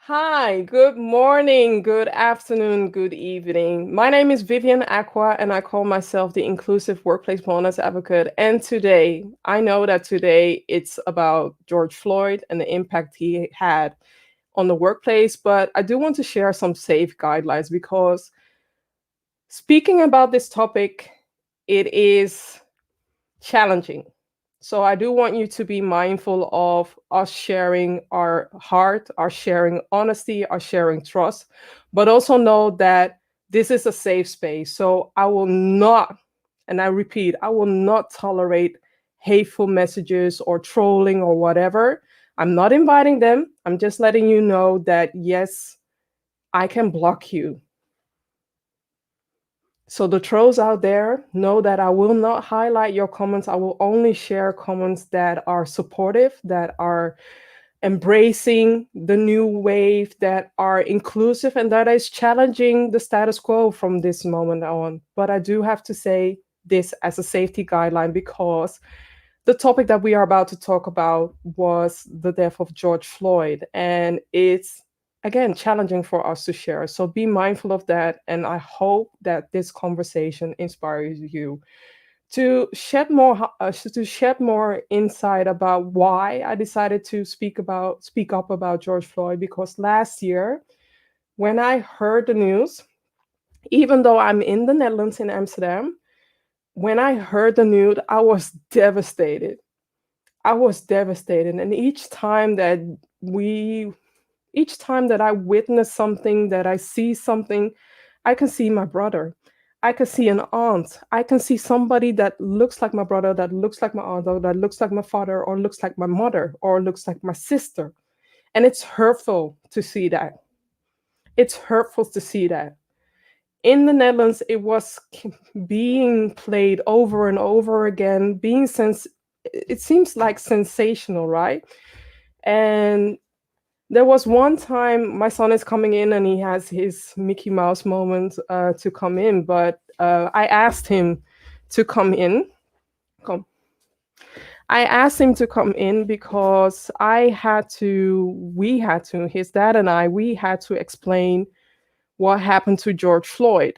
Hi, good morning, good afternoon, good evening. My name is Vivian Acquah, and I call myself the Inclusive Workplace Wellness Advocate. And today, I know that today it's about George Floyd and the impact he had on the workplace, but I do want to share some safe guidelines because speaking about this topic, it is challenging. So I do want you to be mindful of us sharing our heart, our sharing honesty, our sharing trust, but also know that this is a safe space. So I will not, and I repeat, I will not tolerate hateful messages or trolling or whatever. I'm not inviting them. I'm just letting you know that yes, I can block you. So the trolls out there know that I will not highlight your comments. I will only share comments that are supportive, that are embracing the new wave, that are inclusive, and that is challenging the status quo from this moment on. But I do have to say this as a safety guideline because the topic that we are about to talk about was the death of George Floyd, and it's again challenging for us to share. So be mindful of that, and I hope that this conversation inspires you to shed more insight about why I decided to speak up about George Floyd. Because last year, when I heard the news, even though I'm in the Netherlands in Amsterdam, when I heard the news, I was devastated. I was devastated. And each time that I witness something, that I see something, I can see my brother. I can see an aunt. I can see somebody that looks like my brother, that looks like my aunt, or that looks like my father, or looks like my mother, or looks like my sister. And it's hurtful to see that. It's hurtful to see that. In the Netherlands, it was being played over and over again, it seems like sensational, right? And there was one time my son is coming in and he has his Mickey Mouse moment to come in, but I asked him to come in. Come. I asked him to come in because his dad and I, we had to explain what happened to George Floyd.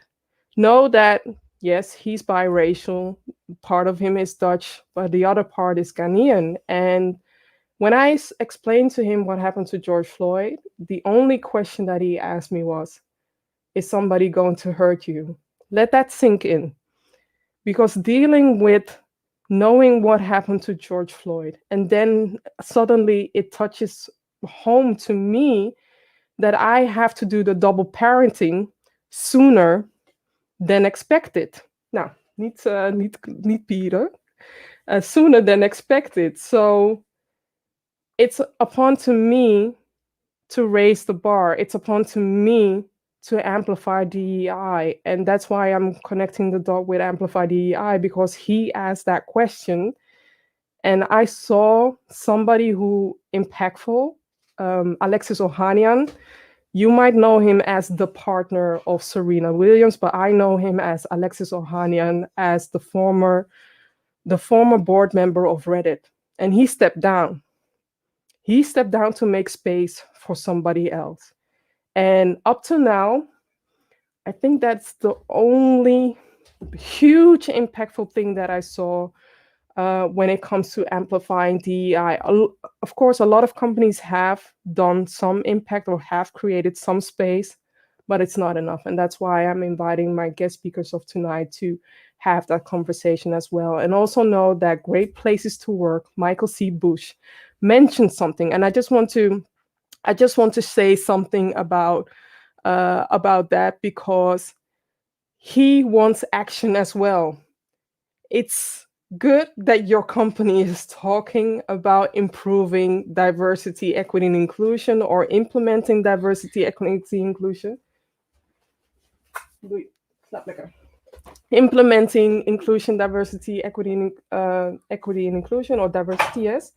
Know that, yes, he's biracial. Part of him is Dutch, but the other part is Ghanaian. And when explained to him what happened to George Floyd, the only question that he asked me was, is somebody going to hurt you? Let that sink in. Because dealing with knowing what happened to George Floyd, and then suddenly it touches home to me that I have to do the double parenting sooner than expected. Now, niet Peter, sooner than expected. So it's upon to me to raise the bar. It's upon to me to amplify DEI. And that's why I'm connecting the dot with Amplify DEI, because he asked that question. And I saw somebody who impactful, Alexis Ohanian. You might know him as the partner of Serena Williams, but I know him as Alexis Ohanian, as the former board member of Reddit. And he stepped down. He stepped down to make space for somebody else. And up to now, I think that's the only huge impactful thing that I saw when it comes to amplifying DEI. Of course, a lot of companies have done some impact or have created some space, but it's not enough. And that's why I'm inviting my guest speakers of tonight to have that conversation as well. And also know that Great Places to Work, Michael C. Bush, mentioned something. And I just want to say something about that, because he wants action as well. It's good that your company is talking about improving diversity, equity, and inclusion, or implementing diversity, equity, inclusion. Snap lekker. Implementing inclusion, diversity, equity and inclusion, or diversity, yes.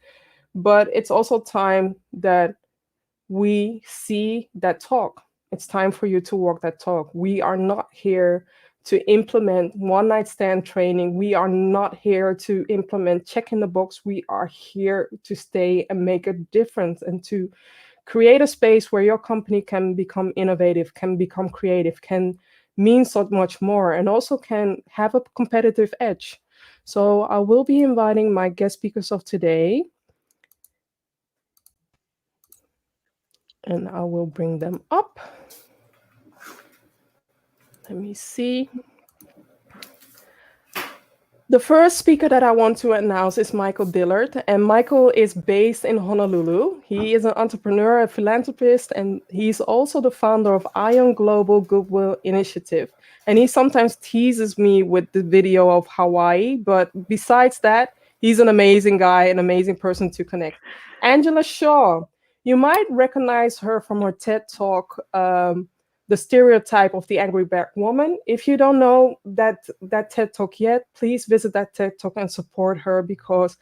But it's also time that we see that talk. It's time for you to walk that talk. We are not here to implement one night stand training. We are not here to implement check in the box. We are here to stay and make a difference and to create a space where your company can become innovative, can become creative, can mean so much more, and also can have a competitive edge. So I will be inviting my guest speakers of today, and I will bring them up. Let me see. The first speaker that I want to announce is Michael Dillard, and Michael is based in Honolulu. He is an entrepreneur, a philanthropist, and he's also the founder of Ion Global Goodwill Initiative. And he sometimes teases me with the video of Hawaii, but besides that, he's an amazing guy, an amazing person to connect. Angela Shaw, you might recognize her from her TED Talk, The Stereotype of the Angry Black Woman. If you don't know that TED Talk yet, please visit that TED Talk and support her, because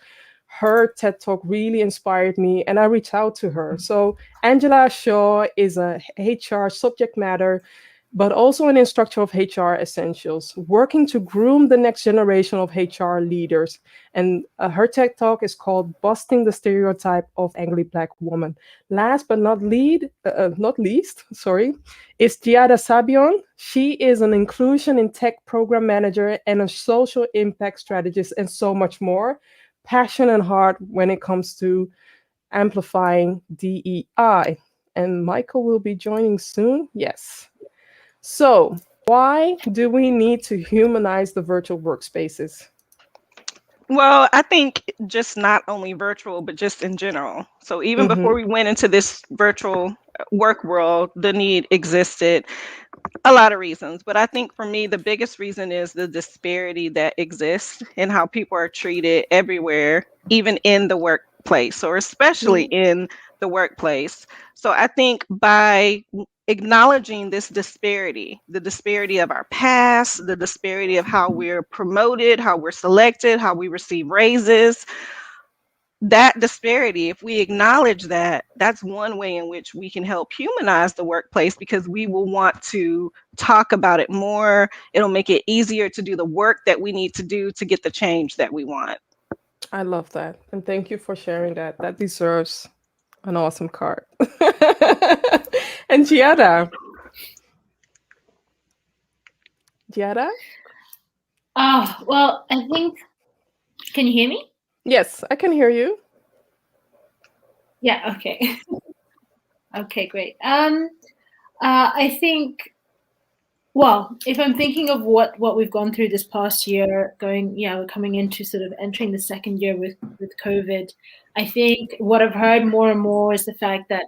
her TED Talk really inspired me and I reached out to her. So Angela Shaw is a HR subject matter, but also an instructor of HR essentials, working to groom the next generation of HR leaders. And her TED Talk is called Busting the Stereotype of Angry Black Woman. Last but not least, is Giada Sabbion. She is an inclusion in tech program manager and a social impact strategist and so much more. Passion and heart when it comes to amplifying DEI. And Michael will be joining soon. Yes. So why do we need to humanize the virtual workspaces? Well, I think just not only virtual, but just in general. So even before we went into this virtual work world, the need existed. A lot of reasons, but I think for me, the biggest reason is the disparity that exists in how people are treated everywhere, even in the workplace, or especially in the workplace. So I think by acknowledging this disparity, the disparity of our past, the disparity of how we're promoted, how we're selected, how we receive raises, that disparity, if we acknowledge that, that's one way in which we can help humanize the workplace, because we will want to talk about it more. It'll make it easier to do the work that we need to do to get the change that we want. I love that. And thank you for sharing that. That deserves an awesome card. And Giada? Giada? Oh, well, I think, can you hear me? Yes, I can hear you. Yeah, okay. Okay, great. I think, well, if I'm thinking of what we've gone through this past year, we're coming into sort of entering the second year with COVID. I think what I've heard more and more is the fact that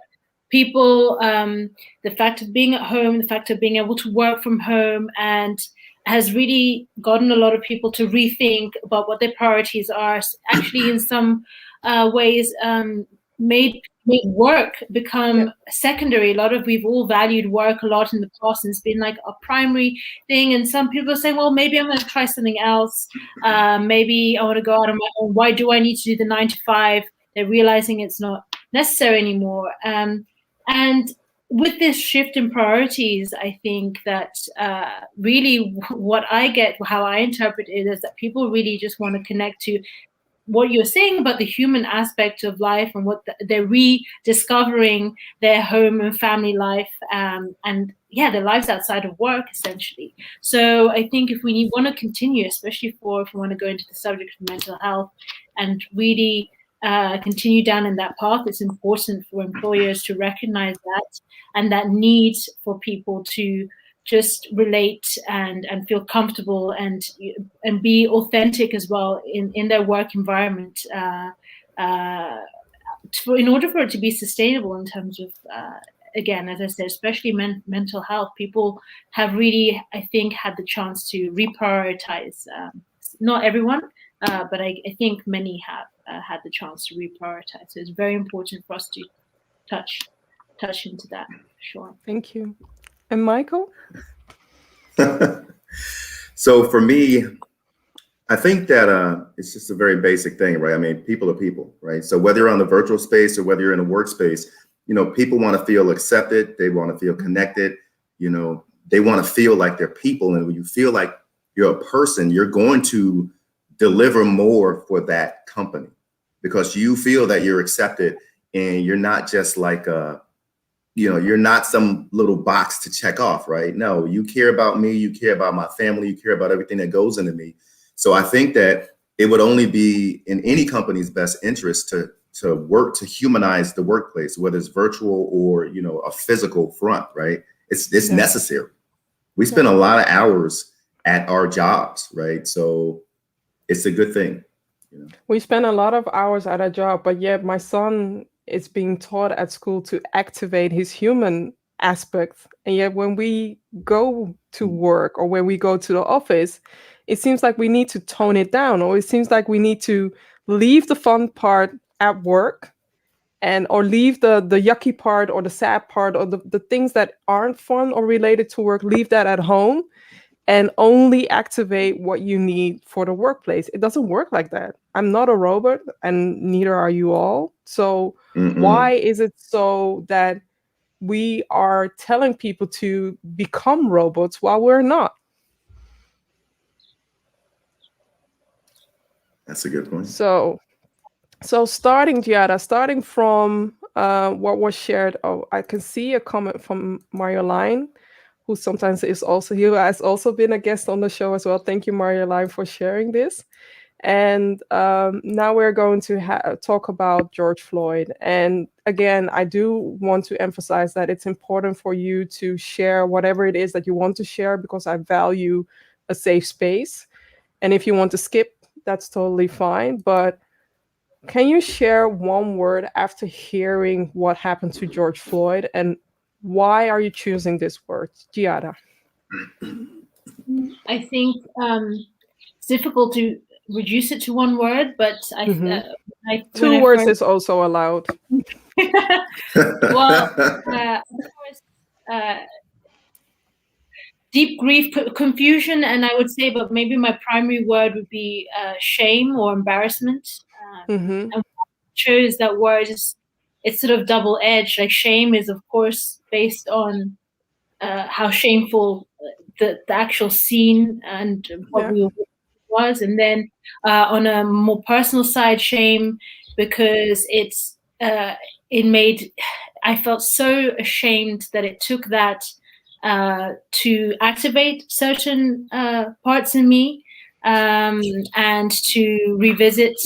people, the fact of being at home, the fact of being able to work from home, and has really gotten a lot of people to rethink about what their priorities are. Actually, in some ways, made work become secondary. We've all valued work a lot in the past, and it's been like a primary thing. And some people are saying, well, maybe I'm going to try something else. Maybe I want to go out on my own. Why do I need to do the 9 to 5? They're realizing it's not necessary anymore. And with this shift in priorities, I think that really what I get, how I interpret it, is that people really just want to connect to what you're saying about the human aspect of life, and what they're rediscovering their home and family life, and their lives outside of work, essentially. So I think if we want to continue, especially if we want to go into the subject of mental health and really continue down in that path, it's important for employers to recognize that, and that need for people to just relate and feel comfortable and be authentic as well in their work environment, in order for it to be sustainable in terms of, again, as I said, especially mental health. People have really, I think, had the chance to reprioritize. Not everyone, but I think many have had the chance to reprioritize. So it's very important for us to touch into that, for sure. Thank you. And Michael? So for me, I think that it's just a very basic thing, right? I mean, people are people, right? So whether you're on the virtual space or whether you're in a workspace, people want to feel accepted. They want to feel connected. They want to feel like they're people. And when you feel like you're a person, you're going to deliver more for that company, because you feel that you're accepted and you're not just like you're not some little box to check off, right? No, you care about me, you care about my family, you care about everything that goes into me. So I think that it would only be in any company's best interest to work to humanize the workplace, whether it's virtual or, a physical front, right? It's necessary. We spend a lot of hours at our jobs, right? So it's a good thing. We spend a lot of hours at a job, but yet my son is being taught at school to activate his human aspects. And yet when we go to work or when we go to the office, it seems like we need to tone it down, or it seems like we need to leave the fun part at work or leave the yucky part or the sad part or the things that aren't fun or related to work, leave that at home and only activate what you need for the workplace. It doesn't work like that. I'm not a robot, and neither are you all. So why is it so that we are telling people to become robots while we're not? That's a good point. So starting, Giada, starting from what was shared, I can see a comment from Marjolein, who sometimes is also here, has also been a guest on the show as well. Thank you, Marjolein, for sharing this. And now we're going to talk about George Floyd. And again, I do want to emphasize that it's important for you to share whatever it is that you want to share, because I value a safe space. And if you want to skip, that's totally fine. But can you share one word after hearing what happened to George Floyd, and why are you choosing this word, Giada? I think it's difficult to reduce it to one word, but two words is also allowed. Well, of course, deep grief, confusion, and I would say, but maybe my primary word would be shame or embarrassment. And I chose that word. It's sort of double-edged. Like, shame is, of course, based on how shameful the actual scene and what we was, and then on a more personal side, shame because I felt so ashamed that it took that to activate certain parts in me. And to revisit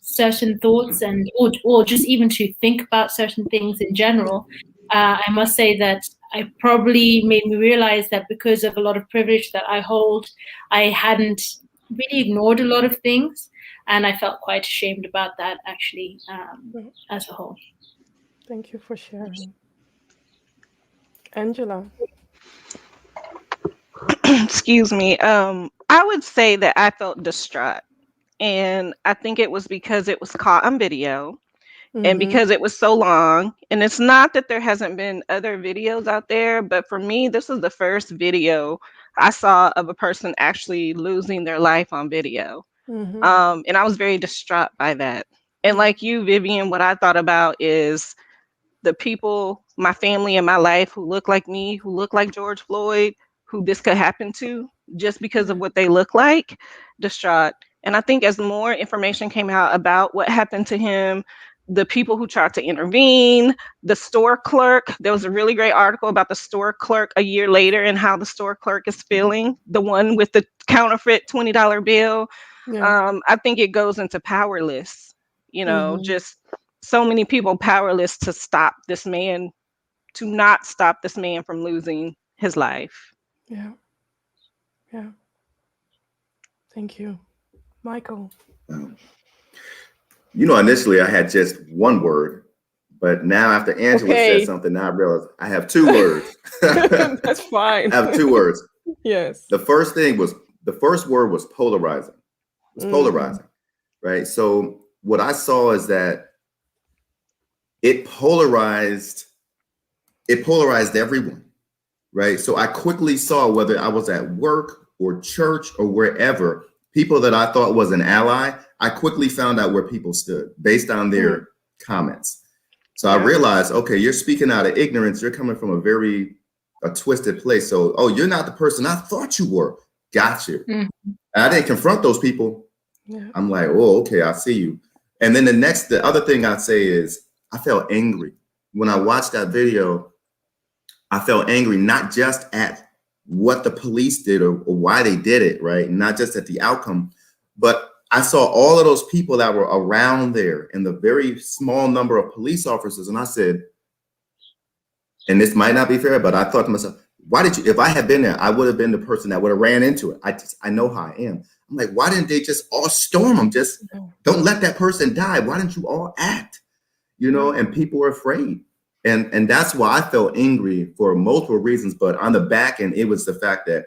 certain thoughts or just even to think about certain things in general. I must say that I probably made me realize that because of a lot of privilege that I hold, I hadn't really ignored a lot of things, and I felt quite ashamed about that actually as a whole. Thank you for sharing. Angela. Excuse me. I would say that I felt distraught, and I think it was because it was caught on video and because it was so long. And it's not that there hasn't been other videos out there, but for me, this was the first video I saw of a person actually losing their life on video. And I was very distraught by that. And like you, Vivian, what I thought about is the people, my family in my life who look like me, who look like George Floyd, who this could happen to just because of what they look like, distraught. And I think as more information came out about what happened to him, the people who tried to intervene, the store clerk, there was a really great article about the store clerk a year later and how the store clerk is feeling, the one with the counterfeit $20 bill. I think it goes into powerless, just so many people powerless to stop this man, to not stop this man from losing his life. Yeah. Thank you. Michael. Initially I had just one word, but now after Angela said something, now I realize I have two words. That's fine. I have two words. Yes. The first word was polarizing. It's polarizing, right? So what I saw is that it polarized everyone, right? So I quickly saw, whether I was at work or church or wherever, people that I thought was an ally, I quickly found out where people stood based on their comments. So I realized, okay, you're speaking out of ignorance. You're coming from a twisted place. So, you're not the person I thought you were. Got you. And I didn't confront those people. Yeah. I'm like, okay, I see you. And then the other thing I'd say is I felt angry. when I watched that video, I felt angry, not just at what the police did or why they did it, right? Not just at the outcome, but I saw all of those people that were around there and the very small number of police officers. And I said, and this might not be fair, but I thought to myself, why did you, if I had been there, I would have been the person that would have ran into it. I know how I am. I'm like, why didn't they just all storm them? Just don't let that person die. Why didn't you all act? You know, and people were afraid. And that's why I felt angry for multiple reasons. But on the back end, it was the fact that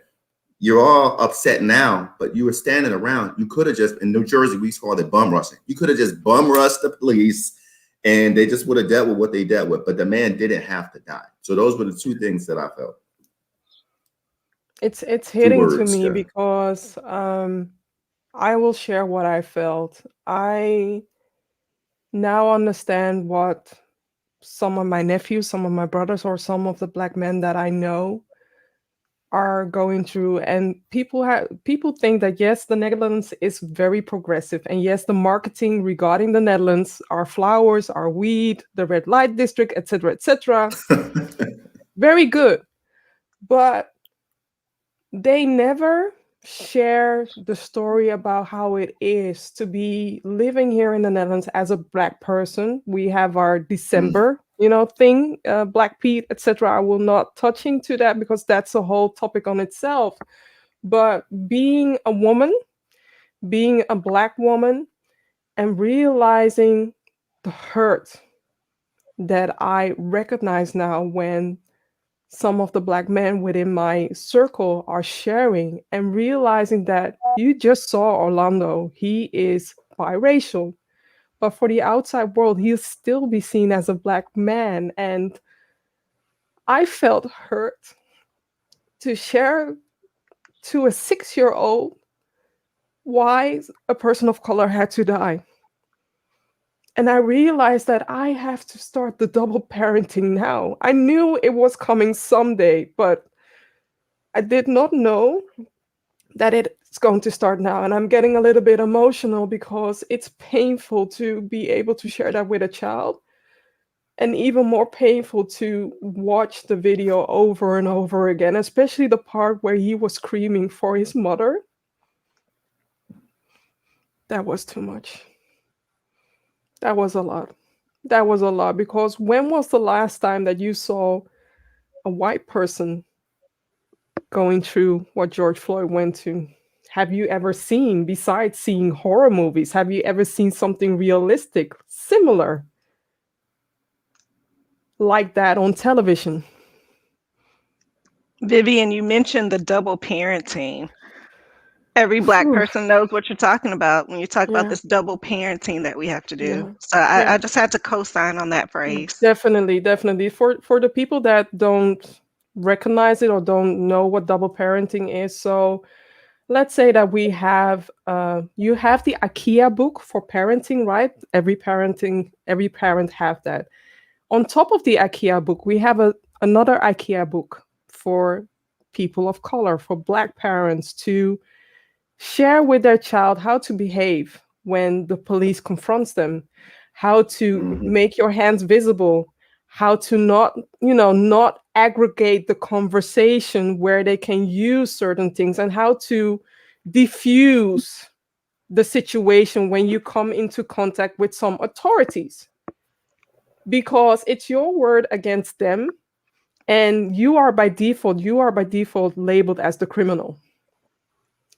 you're all upset now, but you were standing around. You could have just, in New Jersey, we call it bum rushing. You could have just bum rushed the police and they just would have dealt with what they dealt with. But the man didn't have to die. So those were the two things that I felt. It's hitting words, to me yeah. because I will share what I felt. I now understand what some of my nephews, some of my brothers, or some of the Black men that I know are going through. And people think that, yes, the Netherlands is very progressive, and yes, the marketing regarding the Netherlands, our flowers, our weed, the red light district, etc., very good, but they never share the story about how it is to be living here in the Netherlands as a Black person. We have our December, thing, Black Pete, etc. I will not touch into that because that's a whole topic on itself. But being a woman, being a Black woman, and realizing the hurt that I recognize now when some of the Black men within my circle are sharing, and realizing that you just saw Orlando, he is biracial, but for the outside world, he'll still be seen as a Black man. And I felt hurt to share to a 6-year-old why a person of color had to die. And I realized that I have to start the double parenting now. I knew it was coming someday, but I did not know that it's going to start now. And I'm getting a little bit emotional because it's painful to be able to share that with a child. And even more painful to watch the video over and over again, especially the part where he was screaming for his mother. That was too much. That was a lot. That was a lot, because when was the last time that you saw a white person going through what George Floyd went to? Have you ever seen, besides seeing horror movies, have you ever seen something realistic, similar, like that on television? Vivian, you mentioned the double parenting. Every Black person knows what you're talking about when you talk about this double parenting that we have to do. So I just had to co-sign on that phrase. Definitely. For the people that don't recognize it or don't know what double parenting is. So let's say that we have, you have the Acquah book for parenting, right? Every parent have that. On top of the Acquah book, we have another Acquah book for people of color, for Black parents to share with their child how to behave when the police confronts them, how to make your hands visible, how to not aggregate the conversation where they can use certain things, and how to diffuse the situation when you come into contact with some authorities, because it's your word against them, and you are by default labeled as the criminal.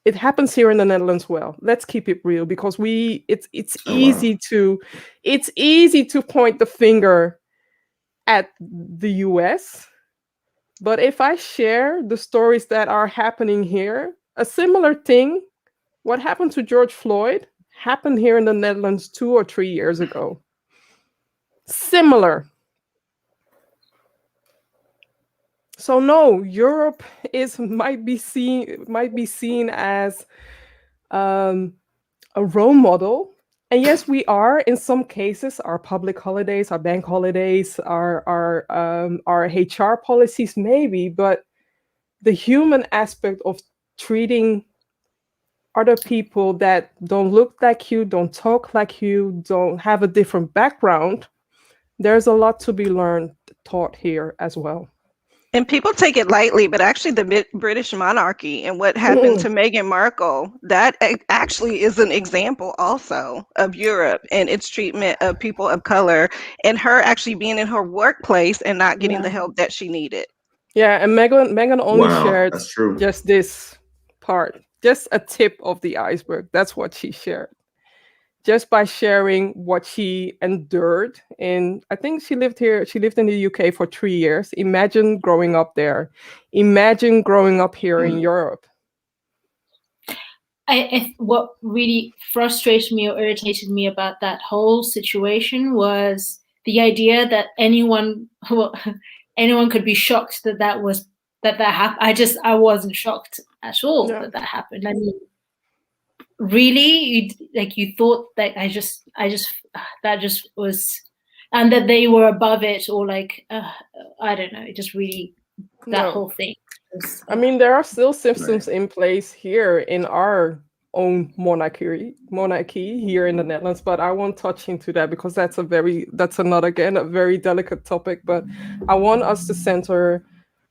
It happens here in the Netherlands. Well, let's keep it real, because it's easy to point the finger at the US. But if I share the stories that are happening here, a similar thing, what happened to George Floyd, happened here in the Netherlands 2 or 3 years ago. Similar. So no, Europe might be seen as a role model. And yes, we are in some cases. Our public holidays, our bank holidays, our HR policies, maybe, but the human aspect of treating other people that don't look like you, don't talk like you, don't have a different background, there's a lot to be learned, taught here as well. And people take it lightly, but actually the British monarchy and what happened to Meghan Markle, that actually is an example also of Europe and its treatment of people of color, and her actually being in her workplace and not getting the help that she needed. Yeah, and Meghan only shared that's true. just this part, just a tip of the iceberg. That's what she shared. Just by sharing what she endured. And I think she lived in the UK for 3 years. Imagine growing up there. Imagine growing up here in Europe. What really frustrated me or irritated me about that whole situation was the idea that anyone could be shocked that happened. I wasn't shocked at all that happened. I mean, really, you thought that that just was, and that they were above it, or I don't know, it just really, that whole thing was, I mean, there are still systems in place here in our own monarchy here in the Netherlands, but I won't touch into that because that's another, again, a very delicate topic. But I want us to center,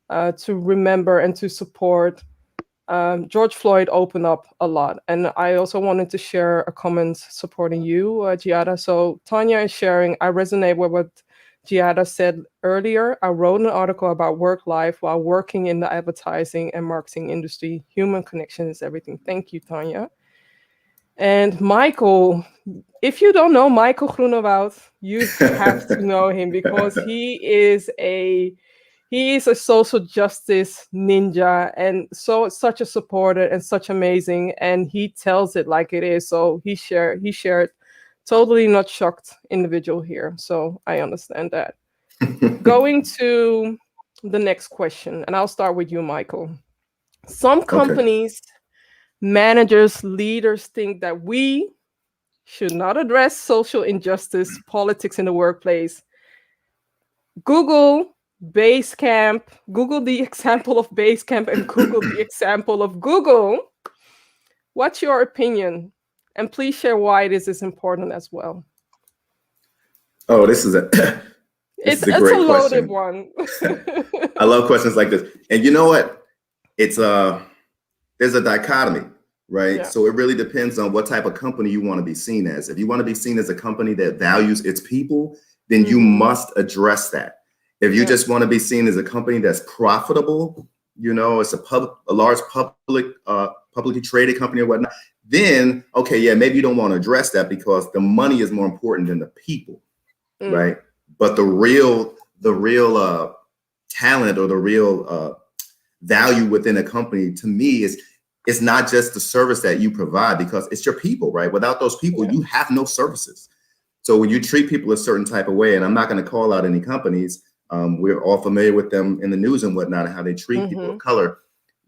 to remember and to support. George Floyd opened up a lot, and I also wanted to share a comment supporting you, Giada. So Tanya is sharing, I resonate with what Giada said earlier. I wrote an article about work life while working in the advertising and marketing industry. Human connection is everything. Thank you, Tanya. And Michael, if you don't know Michael Groenewoud, you have to know him because he is a social justice ninja, and such a supporter and such amazing, and he tells it like it is. So he shared totally not shocked individual here. So I understand that. Going to the next question, and I'll start with you, Michael. Some companies, managers, leaders think that we should not address social injustice, politics in the workplace. Google Basecamp, Google the example of Basecamp and Google the example of Google. What's your opinion? And please share why this is important as well. Oh, this is a great loaded question. One. I love questions like this. And you know what? It's there's a dichotomy, right? Yeah. So it really depends on what type of company you want to be seen as. If you want to be seen as a company that values its people, then you must address that. If you just want to be seen as a company that's profitable, it's a large publicly traded company or whatnot, then maybe you don't want to address that because the money is more important than the people, right? But the real talent or the real value within a company, to me, is not just the service that you provide, because it's your people, right? Without those people, you have no services. So when you treat people a certain type of way, and I'm not going to call out any companies, we're all familiar with them in the news and whatnot, and how they treat people of color,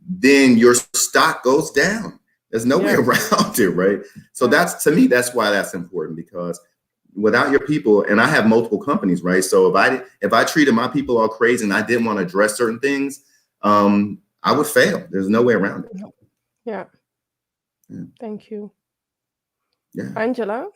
then your stock goes down. There's no way around it, right? So to me, that's why that's important, because without your people, and I have multiple companies, right? So if I treated my people all crazy and I didn't want to address certain things, I would fail. There's no way around it. Yeah. Thank you. Yeah. Angela?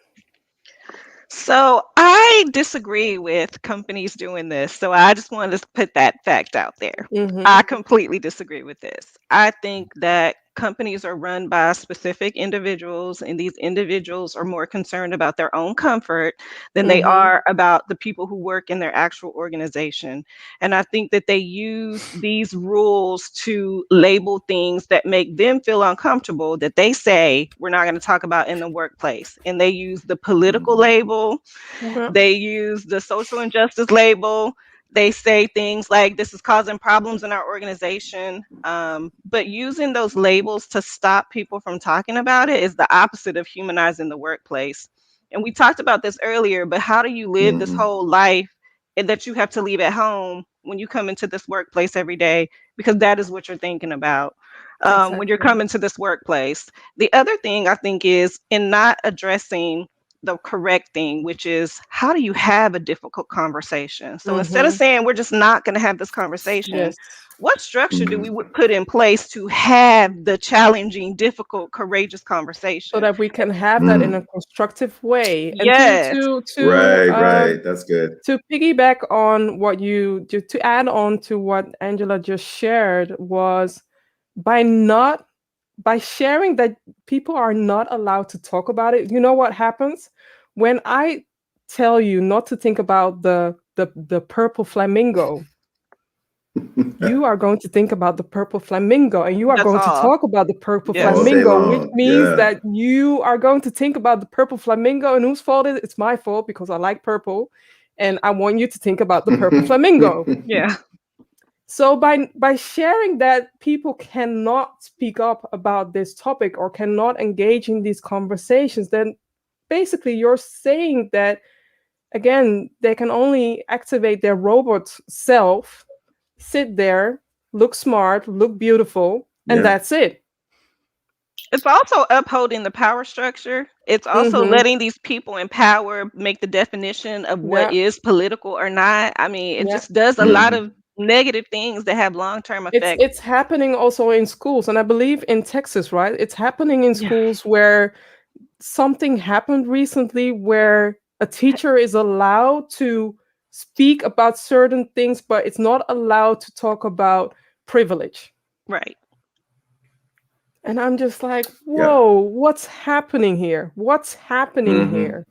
So I disagree with companies doing this. So I just wanted to put that fact out there. I completely disagree with this. I think that companies are run by specific individuals, and these individuals are more concerned about their own comfort than they are about the people who work in their actual organization. And I think that they use these rules to label things that make them feel uncomfortable, that they say we're not going to talk about in the workplace. And they use the political label, they use the social injustice label. They say things like this is causing problems in our organization. But using those labels to stop people from talking about it is the opposite of humanizing the workplace. And we talked about this earlier, but how do you live this whole life that you have to leave at home when you come into this workplace every day? Because that is what you're thinking about when you're coming to this workplace. The other thing I think is in not addressing the correct thing, which is how do you have a difficult conversation? So instead of saying we're just not going to have this conversation, what structure do we put in place to have the challenging, difficult, courageous conversation? So that we can have that in a constructive way. And Yes. Right. That's good. To piggyback on what to add on to what Angela just shared was by sharing that people are not allowed to talk about it. You know what happens? When I tell you not to think about the purple flamingo, you are going to think about the purple flamingo, and you are going to talk about the purple flamingo, which means that you are going to think about the purple flamingo, and whose fault is it? It's my fault because I like purple, and I want you to think about the purple flamingo. Yeah. So by sharing that people cannot speak up about this topic or cannot engage in these conversations, then basically you're saying that, again, they can only activate their robot self, sit there, look smart, look beautiful, and that's it. It's also upholding the power structure. It's also letting these people in power make the definition of what is political or not. I mean, it just does a lot of negative things that have long-term effects. It's happening also in schools, and I believe in Texas, right? It's happening in schools where something happened recently where a teacher is allowed to speak about certain things, but it's not allowed to talk about privilege. Right. And I'm just like, whoa, what's happening here? What's happening here?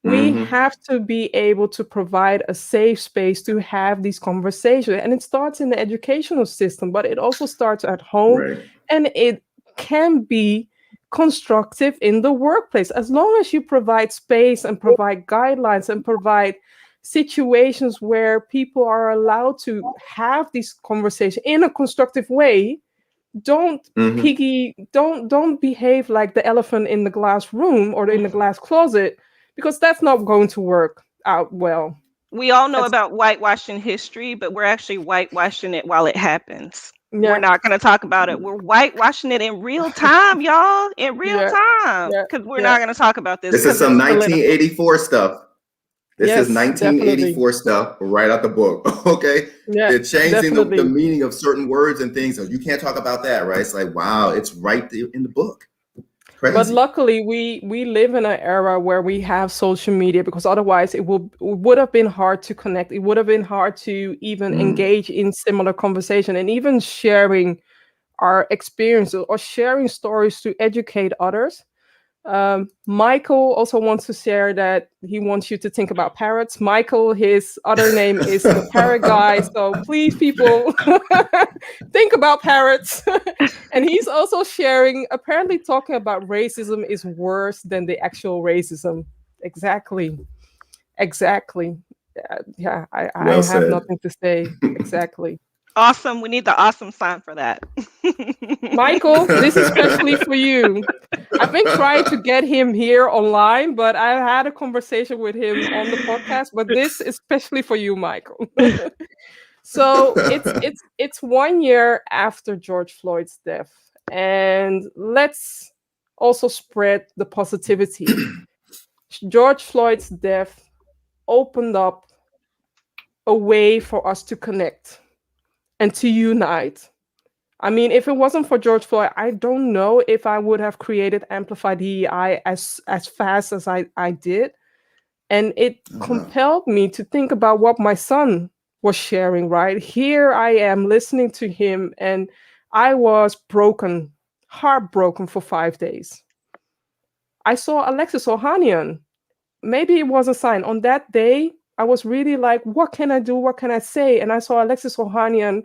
We have to be able to provide a safe space to have these conversations. And it starts in the educational system, but it also starts at home. And it can be constructive in the workplace. As long as you provide space and provide guidelines and provide situations where people are allowed to have these conversations in a constructive way, don't behave like the elephant in the glass room or in the glass closet, because that's not going to work out well. We all know about whitewashing history, but we're actually whitewashing it while it happens. We're not going to talk about it. We're whitewashing it in real time, y'all, in real time, because we're not going to talk about this. This is some 1984 stuff. This is 1984 stuff right out the book. Okay. They're changing the meaning of certain words and things. So you can't talk about that, right? It's like, wow, it's right in the book. Crazy. But luckily, we live in an era where we have social media, because otherwise it would have been hard to connect. It would have been hard to even engage in similar conversation, and even sharing our experiences or sharing stories to educate others. Michael also wants to share that he wants you to think about parrots. Michael, his other name is the Parrot Guy. So please, people, think about parrots. And he's also sharing, apparently talking about racism is worse than the actual racism. Exactly. Yeah, I have nothing to say. Exactly. Awesome. We need the awesome sign for that. Michael, this is especially for you. I've been trying to get him here online, but I had a conversation with him on the podcast. But this is especially for you, Michael. So it's 1 year after George Floyd's death, and let's also spread the positivity. George Floyd's death opened up a way for us to connect and to unite. I mean, if it wasn't for George Floyd, I don't know if I would have created Amplify DEI as fast as I did. And it compelled me to think about what my son was sharing, right? Here I am listening to him, and I was heartbroken for 5 days. I saw Alexis Ohanian. Maybe it was a sign. On that day, I was really like, what can I do? What can I say? And I saw Alexis Ohanian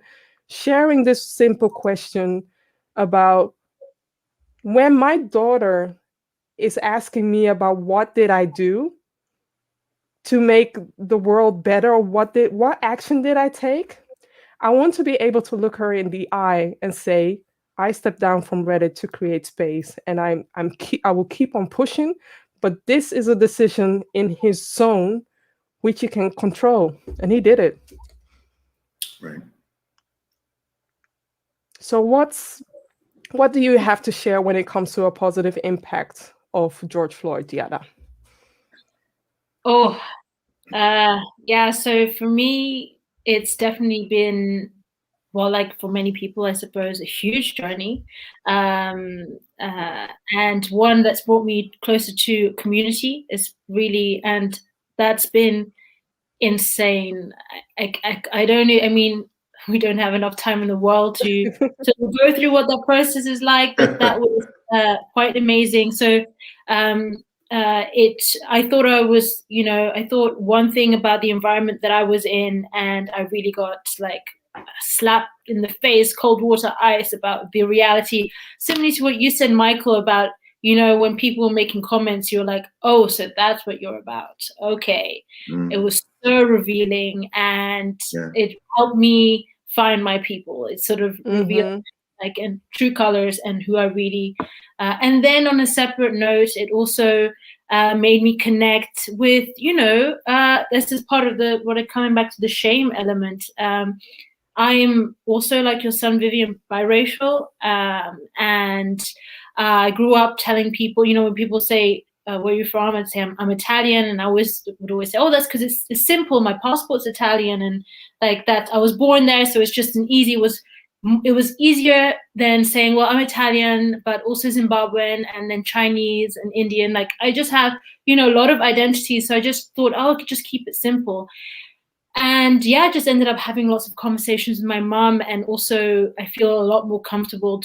sharing this simple question about, when my daughter is asking me about what did I do to make the world better, what action did I take? I want to be able to look her in the eye and say, I stepped down from Reddit to create space, and I will keep on pushing, but this is a decision in his zone which he can control, and he did it. Right. So what do you have to share when it comes to a positive impact of George Floyd, Giada? Yeah. So for me, it's definitely been well, like for many people, I suppose, a huge journey, and one that's brought me closer to community is really, and that's been insane. I don't know. I mean, we don't have enough time in the world to go through what that process is like, but that was quite amazing. So I thought I thought one thing about the environment that I was in, and I really got like slapped in the face, cold water ice about the reality, similarly to what you said, Michael, about, when people were making comments, you're like, oh, so that's what you're about. Okay. It was so revealing, and it helped me find my people. It sort of revealed like in true colors and who I really, and then on a separate note, it also made me connect with, this is part of coming back to the shame element. I am also, like your son, Vivian, biracial, and I grew up telling people, when people say, where are you from? I'd say I'm Italian, and I would always say, oh, that's because it's simple. My passport's Italian, and like that. I was born there, so it's just it was easier than saying, well, I'm Italian, but also Zimbabwean, and then Chinese and Indian. Like I just have, a lot of identities. So I just thought, oh, I could just keep it simple. And I just ended up having lots of conversations with my mom, and also I feel a lot more comfortable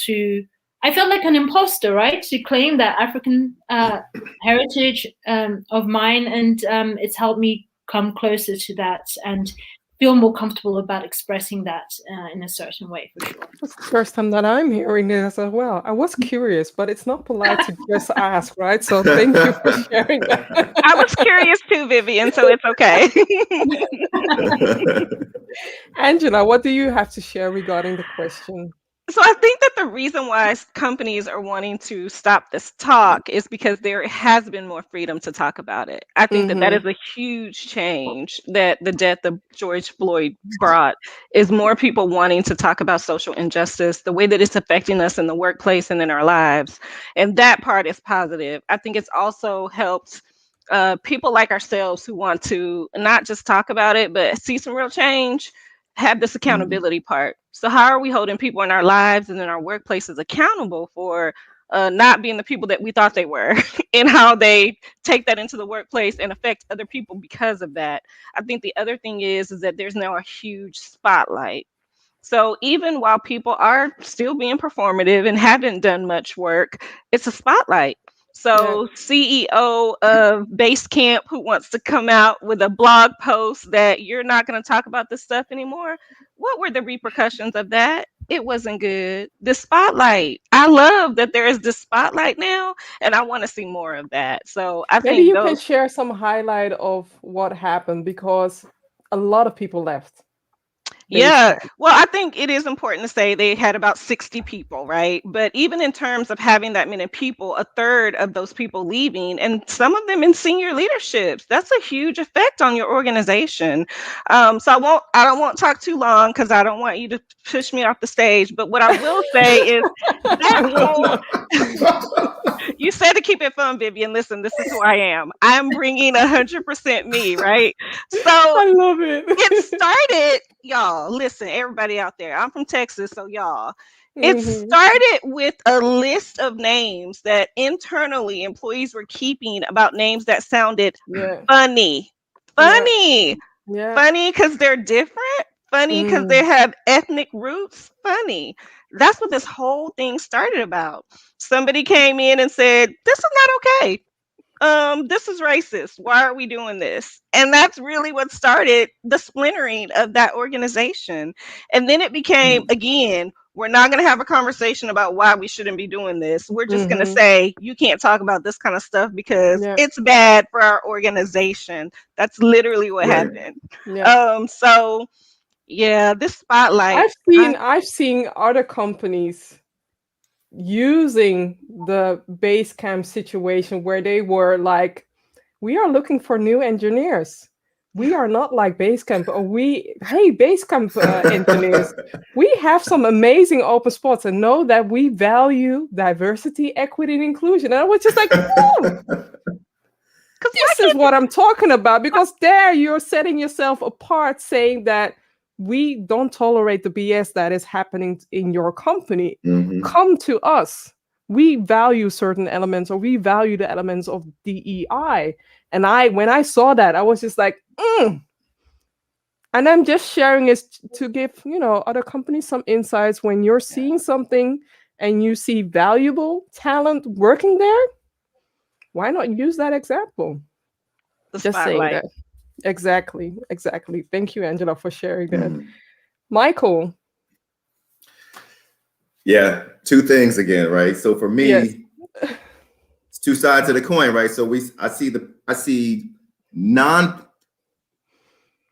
I felt like an imposter, right? To claim that African heritage of mine, and it's helped me come closer to that and feel more comfortable about expressing that in a certain way, for sure. It's the first time that I'm hearing this as well. I was curious, but it's not polite to just ask, right? So thank you for sharing that. I was curious too, Vivian, so it's okay. Angela, what do you have to share regarding the question? So I think that the reason why companies are wanting to stop this talk is because there has been more freedom to talk about it. I think that is a huge change that the death of George Floyd brought, is more people wanting to talk about social injustice, the way that it's affecting us in the workplace and in our lives. And that part is positive. I think it's also helped people like ourselves who want to not just talk about it, but see some real change, have this accountability part. So how are we holding people in our lives and in our workplaces accountable for not being the people that we thought they were, and how they take that into the workplace and affect other people because of that? I think the other thing is that there's now a huge spotlight. So even while people are still being performative and haven't done much work, it's a spotlight. So CEO of Basecamp, who wants to come out with a blog post that you're not going to talk about this stuff anymore, what were the repercussions of that? It wasn't good. The spotlight. I love that there is this spotlight now, and I want to see more of that. So I Maybe think you can share some highlight of what happened, because a lot of people left. Yeah, well, I think it is important to say they had about 60 people, right? But even in terms of having that many people, a third of those people leaving, and some of them in senior leaderships, that's a huge effect on your organization. So I don't want to talk too long, because I don't want you to push me off the stage. But what I will say is that you said to keep it fun, Vivian. Listen, this is who I am. I'm bringing 100% me, right? So I love it. It started, y'all, listen, everybody out there, I'm from Texas, so y'all, it started with a list of names that internally employees were keeping about names that sounded funny because they're different, funny because they have ethnic roots, funny. That's what this whole thing started about. Somebody came in and said, this is not okay. This is racist. Why are we doing this? And that's really what started the splintering of that organization. And then it became, again, we're not going to have a conversation about why we shouldn't be doing this. We're just going to say, you can't talk about this kind of stuff because it's bad for our organization. That's literally what happened. So yeah, this spotlight. I've seen other companies using the Basecamp situation where they were like, we are looking for new engineers. We are not like Basecamp, or Basecamp engineers, we have some amazing open spots, and know that we value diversity, equity, and inclusion. And I was just like, this is what I'm talking about, because there you're setting yourself apart, saying that we don't tolerate the BS that is happening in your company. Mhm. Come to us. We value certain elements, or we value the elements of DEI. And when I saw that, I was just like, And I'm just sharing it to give, other companies some insights. When you're seeing something and you see valuable talent working there, why not use that example? The Just saying spotlight. that. Exactly. Thank you, Angela, for sharing that. Mhm. Michael. Yeah, two things again, right? So for me, Yes. it's two sides of the coin, right? So I see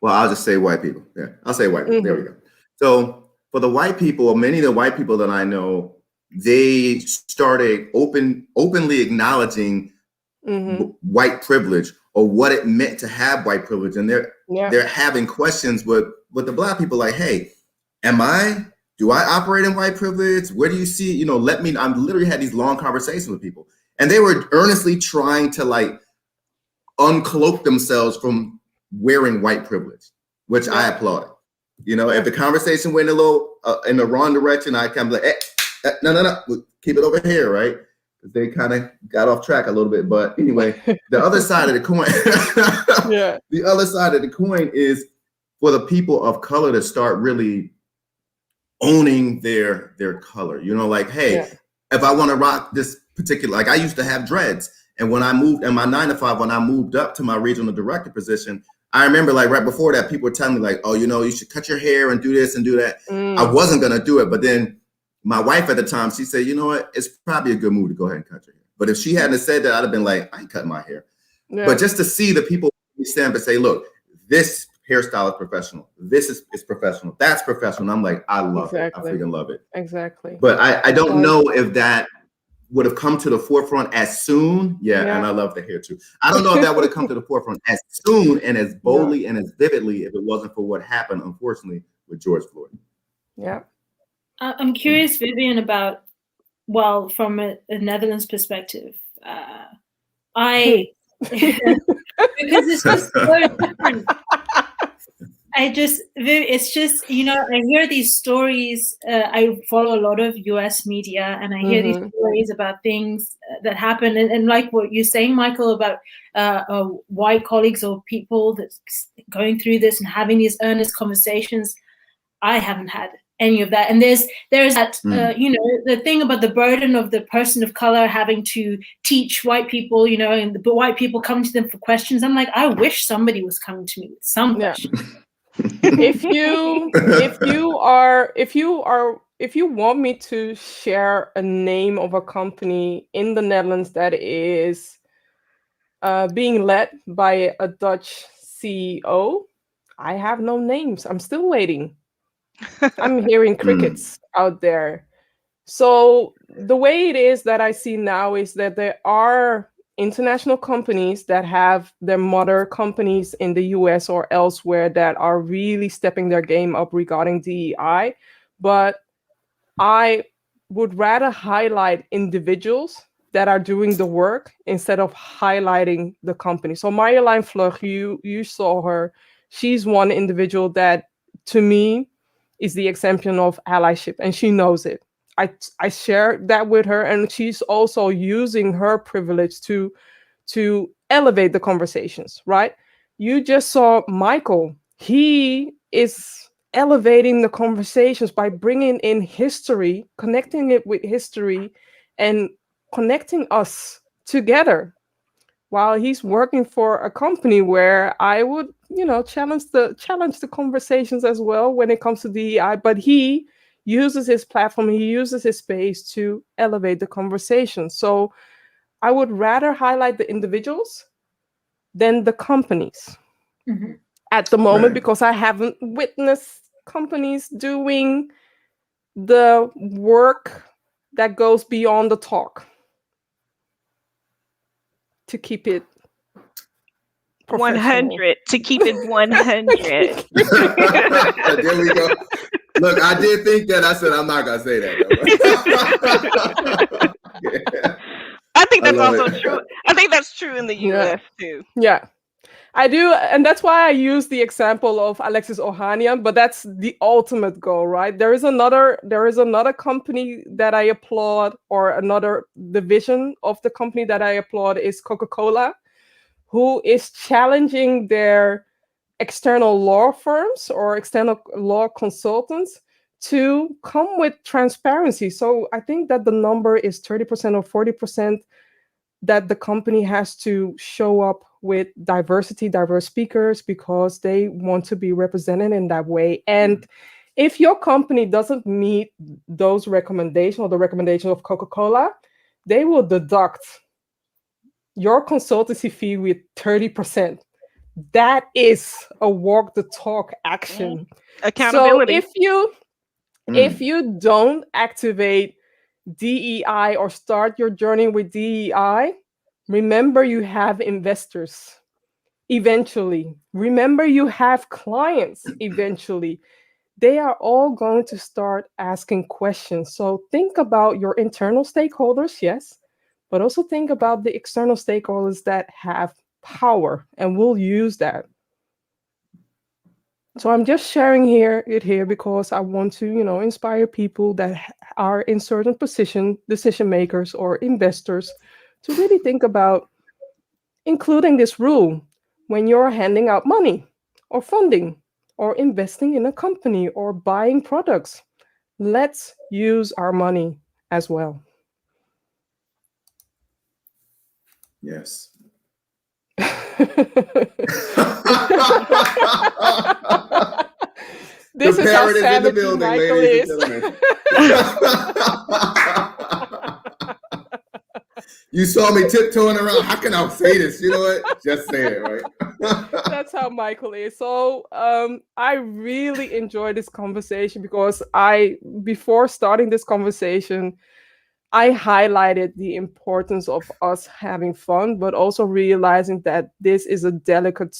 well, I'll just say white people. Yeah, I'll say white people. There we go. So for the white people, many of the white people that I know, they started openly acknowledging white privilege, or what it meant to have white privilege. And they're having questions with the Black people, like, hey, do I operate in white privilege? Where do you see, I'm literally had these long conversations with people, and they were earnestly trying to like uncloak themselves from wearing white privilege, which I applauded. If the conversation went a little in the wrong direction, I kind of like, no, keep it over here, right? They kind of got off track a little bit. But anyway, the other side of the coin, the other side of the coin is for the people of color to start really owning their color. Like, hey, if I want to rock this particular, like I used to have dreads. And when I moved in my 9-to-5, when I moved up to my regional director position, I remember like right before that, people were telling me like, oh, you should cut your hair and do this and do that. I wasn't going to do it. But then my wife at the time, she said, you know what, it's probably a good move to go ahead and cut your hair. But if she hadn't said that, I'd have been like, I ain't cutting my hair. Yeah. But just to see the people stand up and say, look, this hairstyle is professional. This is professional. That's professional. And I'm like, I love it. I freaking love it. Exactly. But I don't know if that would have come to the forefront as soon. Yeah, and I love the hair too. I don't know if that would have come to the forefront as soon and as boldly and as vividly if it wasn't for what happened, unfortunately, with George Floyd. Yeah. I'm curious, Vivian, about, from a Netherlands perspective, because it's just so different. It's just, I hear these stories. I follow a lot of US media, and I hear these stories about things that happen. And like what you're saying, Michael, about white colleagues or people that's going through this and having these earnest conversations. I haven't had any of that. And there's that, the thing about the burden of the person of color having to teach white people, and the white people coming to them for questions. I'm like, I wish somebody was coming to me with some questions. If you want me to share a name of a company in the Netherlands that is being led by a Dutch CEO, I have no names. I'm still waiting. I'm hearing crickets out there. So the way it is that I see now is that there are international companies that have their mother companies in the US or elsewhere that are really stepping their game up regarding DEI. But I would rather highlight individuals that are doing the work instead of highlighting the company. So Marjolein Vlug, you saw her. She's one individual that, to me, is the exemption of allyship, and she knows it. I share that with her, and she's also using her privilege to elevate the conversations, right? You just saw Michael. He is elevating the conversations by bringing in history, connecting it with history, and connecting us together, while he's working for a company where I would, challenge the conversations as well when it comes to DEI. But he uses his platform, he uses his space to elevate the conversation. So I would rather highlight the individuals than the companies at the moment, because I haven't witnessed companies doing the work that goes beyond the talk to keep it 100, to keep it 100. There we go. Look, I did think that. I said, I'm not going to say that. I think that's also true. I think that's true in the US too. Yeah. I do, and that's why I use the example of Alexis Ohanian, but that's the ultimate goal, right? There is another company that I applaud, or another division of the company that I applaud is Coca-Cola, who is challenging their external law firms or external law consultants to come with transparency. So I think that the number is 30% or 40% that the company has to show up with diverse speakers, because they want to be represented in that way. And if your company doesn't meet those recommendations, or the recommendation of Coca-Cola, they will deduct your consultancy fee with 30%. That is a walk the talk action. Accountability. So if you don't activate DEI or start your journey with DEI, remember you have investors eventually. Remember you have clients eventually. They are all going to start asking questions. So think about your internal stakeholders, yes, but also think about the external stakeholders that have power and will use that. So I'm just sharing it here because I want to, inspire people that are in certain position, decision makers or investors, to really think about including this rule when you're handing out money or funding or investing in a company or buying products. Let's use our money as well. Yes. This is how savage Michael is. You saw me tiptoeing around. How can I say this? You know what? Just say it, right? That's how Michael is. So I really enjoyed this conversation because before starting this conversation, I highlighted the importance of us having fun, but also realizing that this is a delicate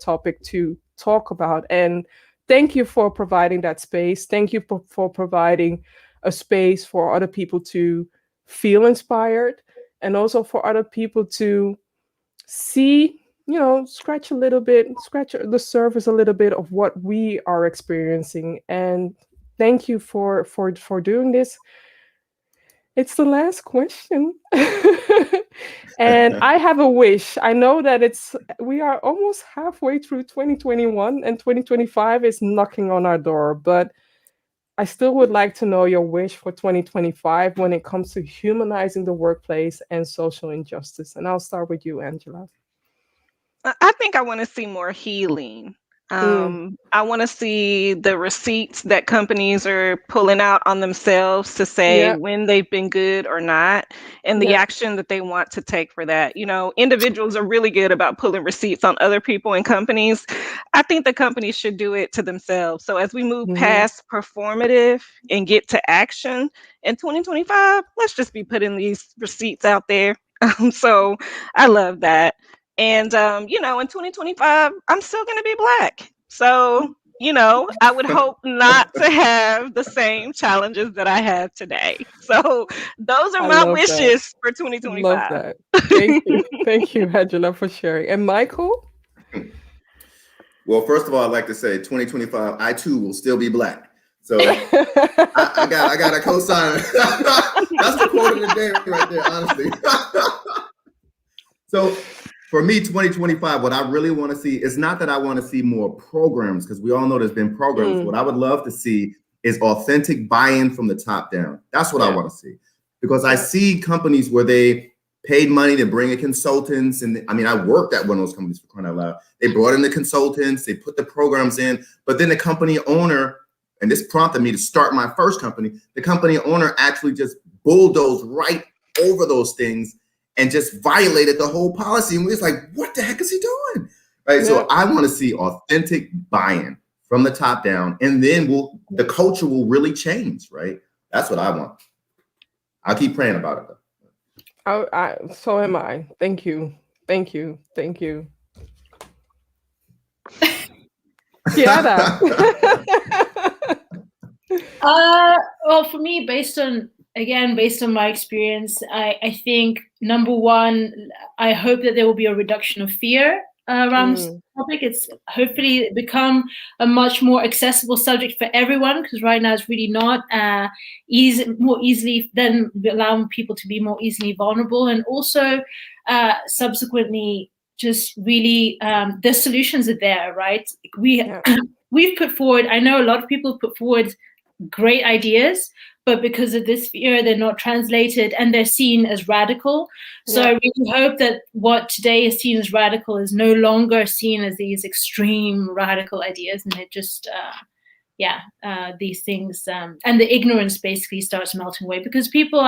topic to talk about. And thank you for providing that space. Thank you for providing a space for other people to feel inspired, and also for other people to see, scratch the surface a little bit of what we are experiencing. And thank you for doing this. It's the last question. And I have a wish. I know that we are almost halfway through 2021 and 2025 is knocking on our door, but I still would like to know your wish for 2025 when it comes to humanizing the workplace and social injustice. And I'll start with you, Angela. I think I want to see more healing. I want to see the receipts that companies are pulling out on themselves to say when they've been good or not, and the action that they want to take for that. Individuals are really good about pulling receipts on other people and companies. I think the companies should do it to themselves. So as we move past performative and get to action in 2025, let's just be putting these receipts out there. So I love that. And, in 2025, I'm still going to be Black. So, I would hope not to have the same challenges that I have today. So those are my wishes for 2025. Love that. Thank you. Thank you, Angela, for sharing. And Michael? Well, first of all, I'd like to say 2025, I too will still be Black. So I got a co-signer. That's the quote of the day right there, honestly. So for me, 2025, what I really want to see is not that I want to see more programs, because we all know there's been programs. What I would love to see is authentic buy-in from the top down. That's what I want to see, because I see companies where they paid money to bring in consultants. And I worked at one of those companies, for crying out loud. They brought in the consultants, they put the programs in, but then the company owner, and this prompted me to start my first company, the company owner actually just bulldozed right over those things and just violated the whole policy. And we was like, what the heck is he doing? Right. Yeah. So I want to see authentic buy-in from the top down, and then the culture will really change. Right. That's what I want. I'll keep praying about it, though. So am I. Thank you. Thank you. Thank you. Giada. Well, for me, based on my experience, I think number one, I hope that there will be a reduction of fear around this topic. It's hopefully become a much more accessible subject for everyone, because right now it's really not more easily then allowing people to be more easily vulnerable, and also subsequently just really the solutions are there, right? We've put forward, I know a lot of people put forward great ideas, but because of this fear, they're not translated and they're seen as radical. So I really hope that what today is seen as radical is no longer seen as these extreme radical ideas, and it just, these things, and the ignorance basically starts melting away, because people,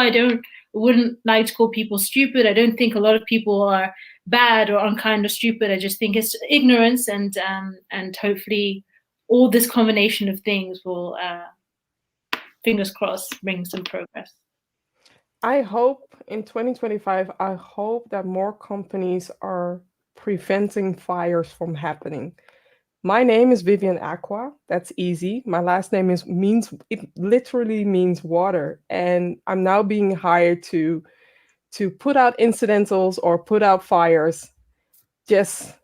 wouldn't like to call people stupid. I don't think a lot of people are bad or unkind or stupid. I just think it's ignorance, and hopefully all this combination of things will, fingers crossed, bring some progress. I hope in 2025, I hope that more companies are preventing fires from happening. My name is Vivian Acquah. That's easy. My last name it literally means water. And I'm now being hired to put out incidentals or put out fires, just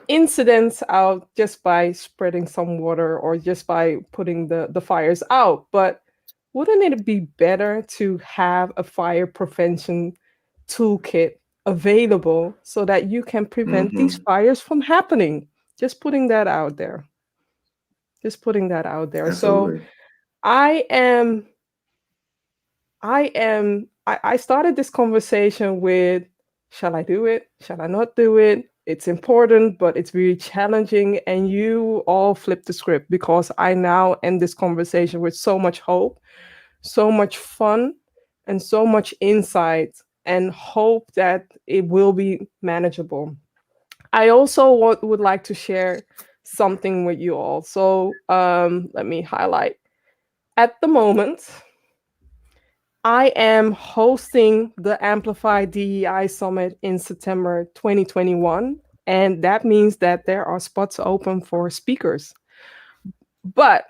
incidents out just by spreading some water or just by putting the fires out. But wouldn't it be better to have a fire prevention toolkit available so that you can prevent these fires from happening? Just putting that out there. Absolutely. So I started this conversation with, shall I do it? Shall I not do it? It's important, but it's really challenging. And you all flipped the script, because I now end this conversation with so much hope, so much fun, and so much insight, and hope that it will be manageable. I also would like to share something with you all. So let me highlight. At the moment, I am hosting the Amplify DEI Summit in September 2021. And that means that there are spots open for speakers. But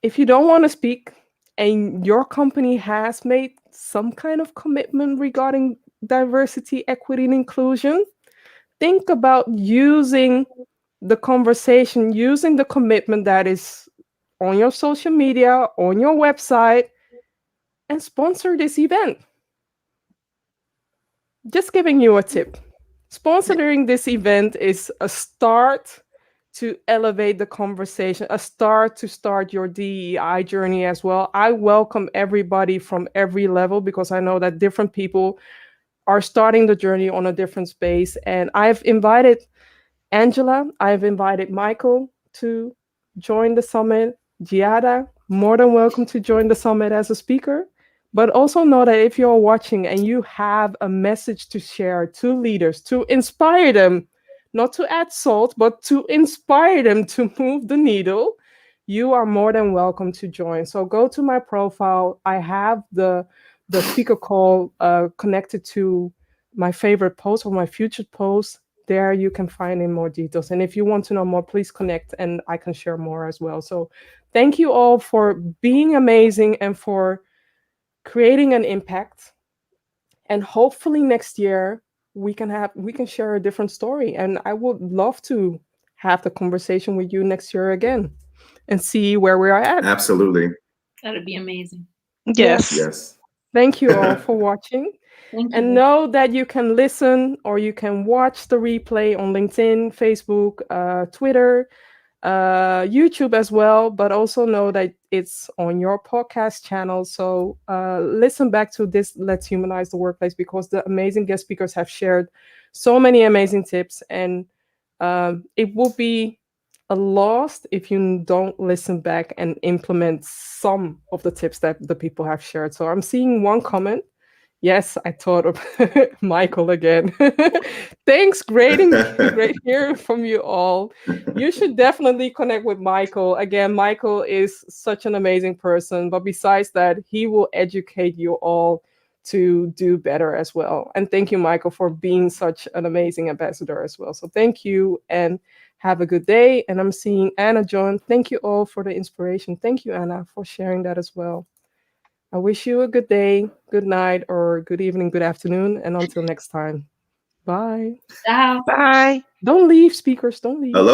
if you don't want to speak and your company has made some kind of commitment regarding diversity, equity, and inclusion, think about using the conversation, using the commitment that is on your social media, on your website, and sponsor this event. Just giving you a tip. Sponsoring this event is a start to elevate the conversation, a start to start your DEI journey as well. I welcome everybody from every level, because I know that different people are starting the journey on a different space. And I've invited Angela, I've invited Michael to join the summit. Giada, more than welcome to join the summit as a speaker. But also know that if you're watching and you have a message to share to leaders, to inspire them, not to add salt, but to inspire them to move the needle, you are more than welcome to join. So go to my profile. I have the speaker call connected to my favorite post or my future post. There you can find in more details. And if you want to know more, please connect and I can share more as well. So thank you all for being amazing and for creating an impact. And hopefully next year we can share a different story. And I would love to have the conversation with you next year again and see where we are at. Absolutely. That'd be amazing. Yes. Thank you all for watching. Thank you. And know that you can listen or you can watch the replay on LinkedIn, Facebook, Twitter, YouTube as well, but also know that it's on your podcast channel. So listen back to this Let's Humanize the Workplace, because the amazing guest speakers have shared so many amazing tips, and it will be a loss if you don't listen back and implement some of the tips that the people have shared. So I'm seeing one comment. Yes, I thought of Michael again. Thanks, great hearing from you all. You should definitely connect with Michael. Again, Michael is such an amazing person, but besides that, he will educate you all to do better as well. And thank you, Michael, for being such an amazing ambassador as well. So thank you and have a good day. And I'm seeing Anna join. Thank you all for the inspiration. Thank you, Anna, for sharing that as well. I wish you a good day, good night, or good evening, good afternoon, and until next time. Bye. Ciao. Bye. Don't leave, speakers. Don't leave. Hello.